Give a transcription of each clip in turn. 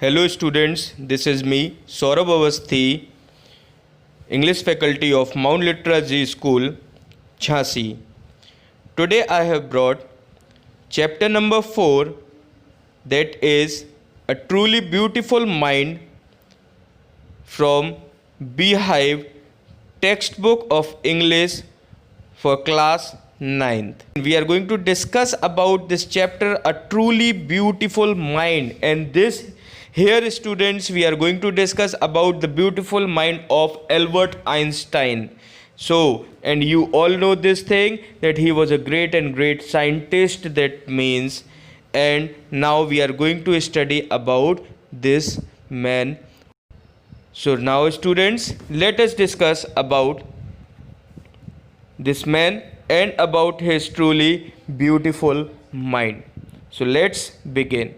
Hello students, this is me Saurabh Avasthi, English faculty of Mount Litera G School, Jhansi. Today I have brought chapter number 4, that is a truly beautiful mind from Beehive textbook of English for class 9th. We are going to discuss about this chapter, a truly beautiful mind, and this here students we are going to discuss about the beautiful mind of Albert Einstein. So, and you all know this thing that he was a great scientist, that means, and now we are going to study about this man. So now students, let us discuss about this man and about his truly beautiful mind. So let's begin.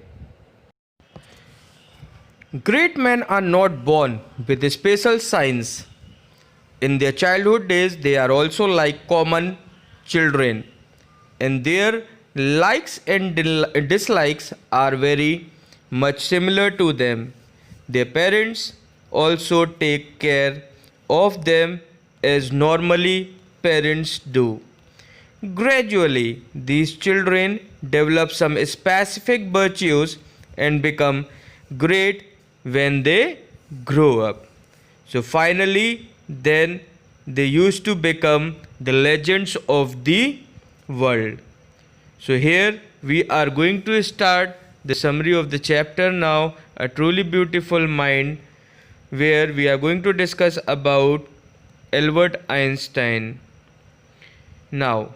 Great men are not born with special signs. In their childhood days, they are also like common children, and their likes and dislikes are very much similar to them. Their parents also take care of them as normally parents do. Gradually, these children develop some specific virtues and become great when they grow up. So finally, then they used to become the legends of the world. So here we are going to start the summary of the chapter now, a truly beautiful mind, where we are going to discuss about Albert Einstein. Now,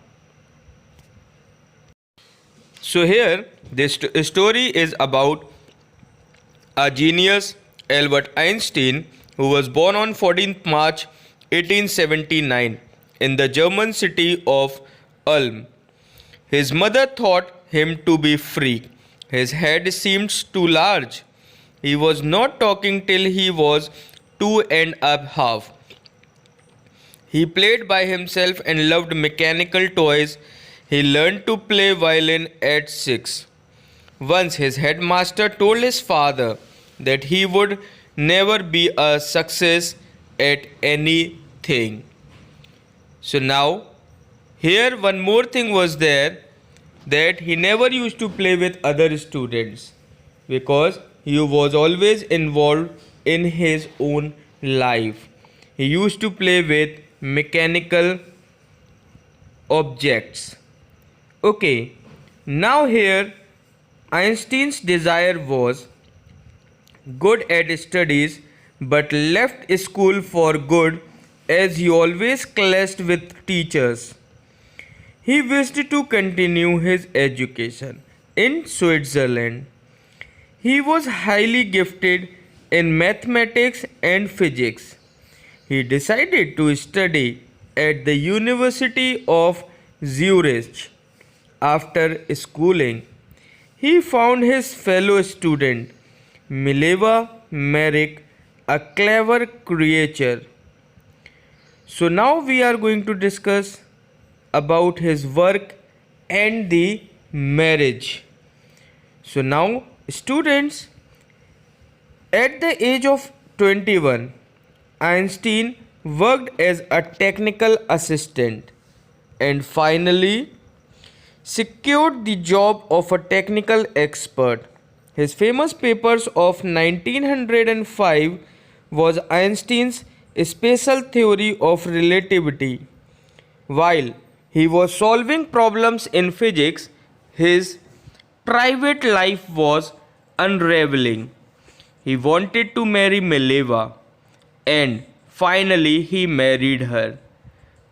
so here this story is about a genius, Albert Einstein, who was born on 14th March 1879 in the German city of Ulm. His mother thought him to be freak. His head seemed too large. He was not talking till he was 2.5. He played by himself and loved mechanical toys. He learned to play violin at 6. Once his headmaster told his father that he would never be a success at anything. So now, here one more thing was there, that he never used to play with other students because he was always involved in his own life. He used to play with mechanical objects. Okay, now here Einstein's desire was good at studies but left school for good as he always clashed with teachers. He wished to continue his education in Switzerland. He was highly gifted in mathematics and physics. He decided to study at the University of Zurich. After schooling, he found his fellow student Mileva Merrick a clever creature. So now we are going to discuss about his work and the marriage. So now students, at the age of 21, Einstein worked as a technical assistant and finally secured the job of a technical expert. His famous papers of 1905 was Einstein's special theory of relativity. While he was solving problems in physics, his private life was unraveling. He wanted to marry Mileva, and finally he married her.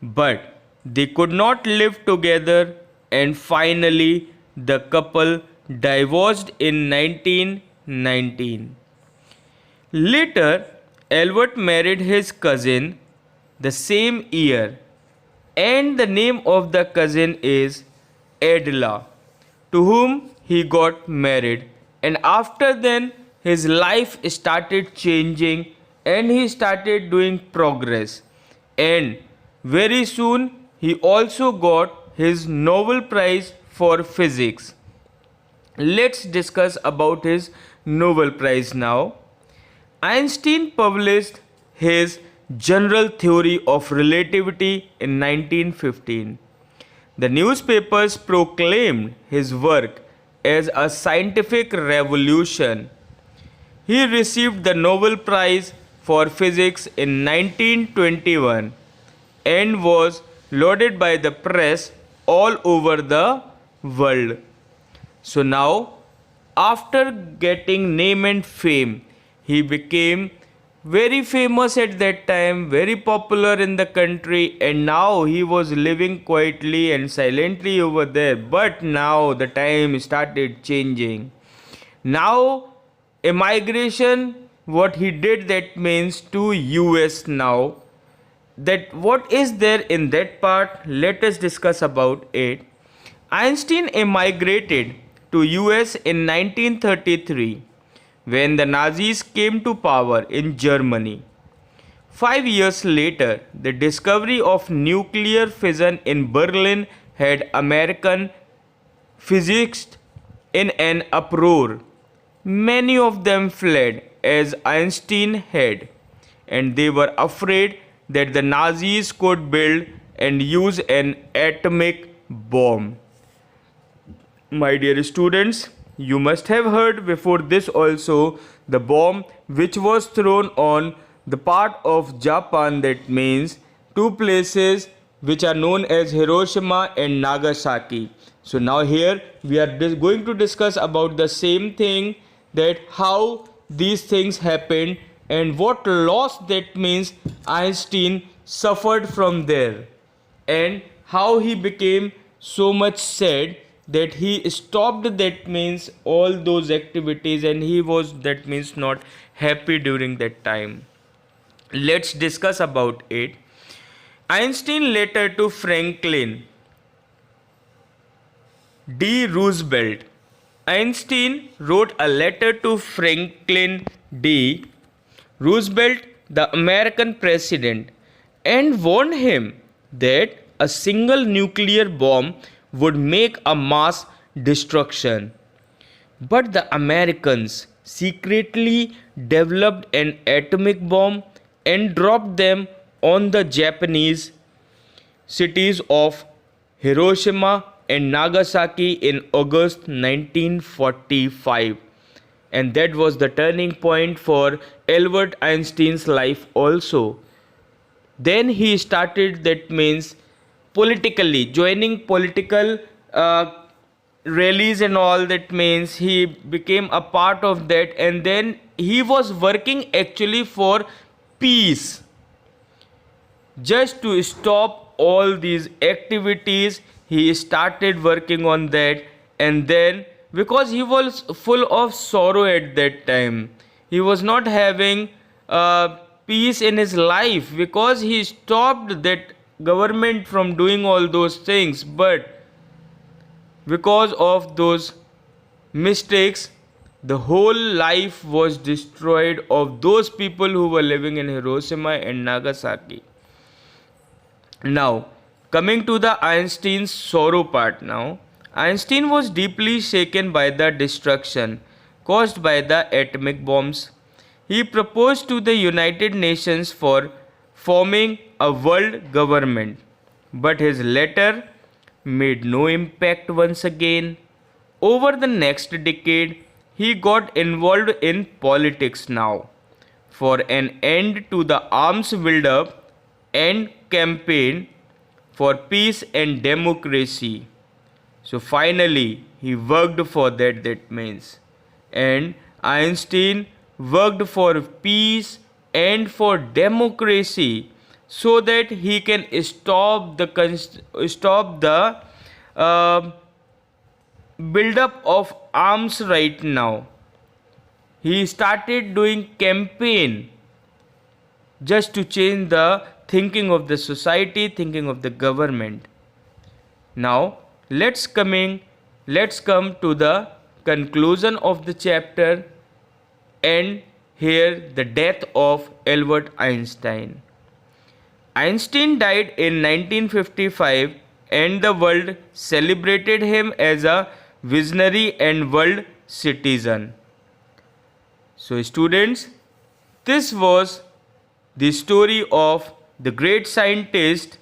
But they could not live together, and finally the couple divorced in 1919. Later, Albert married his cousin the same year, and the name of the cousin is Adela, to whom he got married. And after then, his life started changing and he started doing progress. And very soon, he also got his Nobel Prize for Physics. Let's discuss about his Nobel Prize now. Einstein published his general theory of relativity in 1915. The newspapers proclaimed his work as a scientific revolution. He received the Nobel Prize for Physics in 1921 and was lauded by the press all over the world. So now, after getting name and fame, he became very famous at that time, very popular in the country, and now he was living quietly and silently over there. But now the time started changing. Now, immigration, what he did, that means to US now. That what is there in that part, let us discuss about it. Einstein emigrated to US in 1933 when the Nazis came to power in Germany. 5 years later, the discovery of nuclear fission in Berlin had American physicists in an uproar. Many of them fled as Einstein had, and they were afraid that the Nazis could build and use an atomic bomb. My dear students, you must have heard before this also the bomb which was thrown on the part of Japan, that means two places which are known as Hiroshima and Nagasaki. So now here we are going to discuss about the same thing, that how these things happened and what loss, that means Einstein suffered from there, and how he became so much sad that he stopped, that means all those activities, and he was, that means, not happy during that time. Let's discuss about it. Einstein letter to Franklin D. Roosevelt. Einstein wrote a letter to Franklin D. Roosevelt, the American president, and warned him that a single nuclear bomb would make a mass destruction. But the Americans secretly developed an atomic bomb and dropped them on the Japanese cities of Hiroshima and Nagasaki in August 1945. And that was the turning point for Albert Einstein's life also. Then he started, that means, politically joining political rallies and all, that means he became a part of that, and then he was working actually for peace, just to stop all these activities. He started working on that, and then because he was full of sorrow at that time, he was not having peace in his life, because he stopped that government from doing all those things. But because of those mistakes, the whole life was destroyed of those people who were living in Hiroshima and Nagasaki. Now, coming to the Einstein's sorrow part now. Einstein was deeply shaken by the destruction caused by the atomic bombs. He proposed to the United Nations for forming a world government, but his letter made no impact once again. Over the next decade, he got involved in politics now for an end to the arms build-up and campaign for peace and democracy. So finally, he worked for that, that means. And Einstein worked for peace and for democracy, so that he can stop the build up of arms right now. He started doing campaign just to change the thinking of the society, thinking of the government. Now let's come to the conclusion of the chapter, and here the death of Albert Einstein. Einstein died in 1955, and the world celebrated him as a visionary and world citizen. So students, this was the story of the great scientist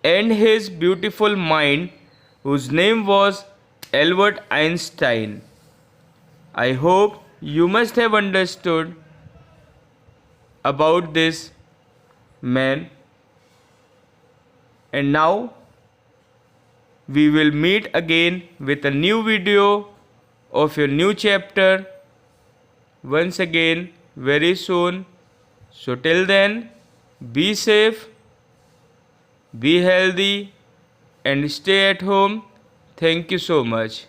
and his beautiful mind, whose name was Albert Einstein. I hope you must have understood about this man. And now we will meet again with a new video of your new chapter once again very soon. So till then, be safe, be healthy, and stay at home. Thank you so much.